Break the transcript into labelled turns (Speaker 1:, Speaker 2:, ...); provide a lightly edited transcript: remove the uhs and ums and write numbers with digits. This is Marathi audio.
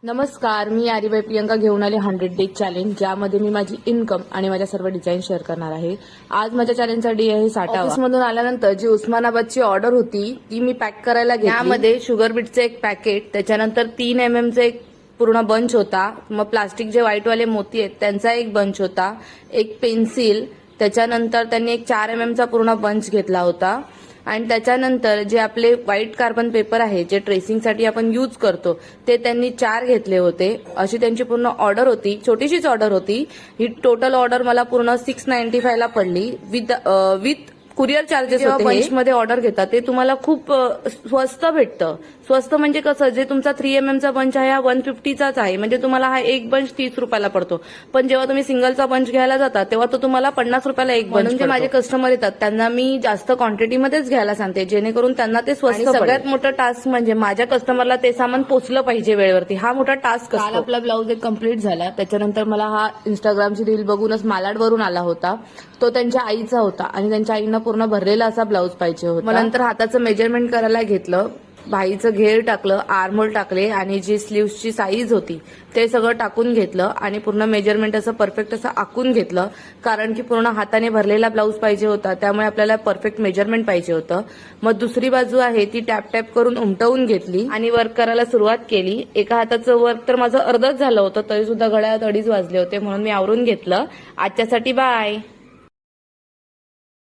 Speaker 1: नमस्कार, मी आरीबाई प्रियंका घेऊन आले 100 डेज चॅलेंज, ज्यामध्ये मी माझी इन्कम आणि माझ्या सर्व डिझाईन शेअर करणार आहे। आज माझ्या चॅलेंजचा डे आहे 60वा। ऑफिसमधून आल्यानंतर जी उस्मानाबादची ऑर्डर होती ती मी पॅक करायला घेतली। यामध्ये शुगर बीटचे एक पॅकेट, त्याच्यानंतर 3 mm चे एक पूर्ण बंच होता, मग प्लास्टिक जे व्हाईटवाले मोती आहेत त्यांचा एक बंच होता, एक पेन्सिल, त्याच्यानंतर त्यांनी एक 4 mm चा पूर्ण बंच घेतला होता आणि त्याच्यानंतर जे आपले व्हाईट कार्बन पेपर आहे जे ट्रेसिंगसाठी आपण यूज करतो ते त्यांनी 4 घेतले होते। अशी त्यांची पूर्ण ऑर्डर होती, छोटीशीच ऑर्डर होती ही। टोटल ऑर्डर मला पूर्ण 695 ला पडली विथ कुरिअर चार्जेस होते। बंचमध्ये ऑर्डर घेतात ते तुम्हाला खूप स्वस्त भेटतं। स्वस्त म्हणजे कसं, जे तुमचा 3 mm चा बंच आहे हा 150 चाच आहे, म्हणजे तुम्हाला हा एक बंच 30 रुपयाला पडतो। पण जेव्हा तुम्ही सिंगलचा बंच घ्यायला जाता तेव्हा तो तुम्हाला 50 रुपयाला एक बंच पडतो। माझे कस्टमर येतात त्यांना मी जास्त क्वांटिटीमध्येच घ्यायला सांगते, जेणेकरून त्यांना ते स्वस्त पडेल। सगळ्यात मोठं टास्क म्हणजे माझ्या कस्टमरला ते सामान पोहोचलं पाहिजे वेळेवरती, हा मोठा टास्क असतो। काल आपला ब्लाऊज एक कम्प्लीट झाला, त्याच्यानंतर मला हा इंस्टाग्रामची रील बघूनच मालाडवरून आला होता, तो त्यांच्या आईचा होता आणि त्यांच्या आईनं पूर्ण भरलेला असा ब्लाऊज पाहिजे होता। मग नंतर हाताचं मेजरमेंट करायला घेतलं, भाईचं घेर टाकलं, आर्महोल टाकले आणि जी स्लीव्सची साईज होती ते सगळं टाकून घेतलं आणि पूर्ण मेजरमेंट असं परफेक्ट असं आखून घेतलं, कारण की पूर्ण हाताने भरलेला ब्लाऊज पाहिजे होता, त्यामुळे आपल्याला परफेक्ट मेजरमेंट पाहिजे होतं। मग दुसरी बाजू आहे ती टॅप टॅप करून उमटवून घेतली आणि वर्क करायला सुरुवात केली। एका हाताचं वर्क तर माझं अर्धच झालं होतं, तरी सुद्धा घड्याळात 2:30 वाजले होते, म्हणून मी आवरून घेतलं। आजच्यासाठी बाय।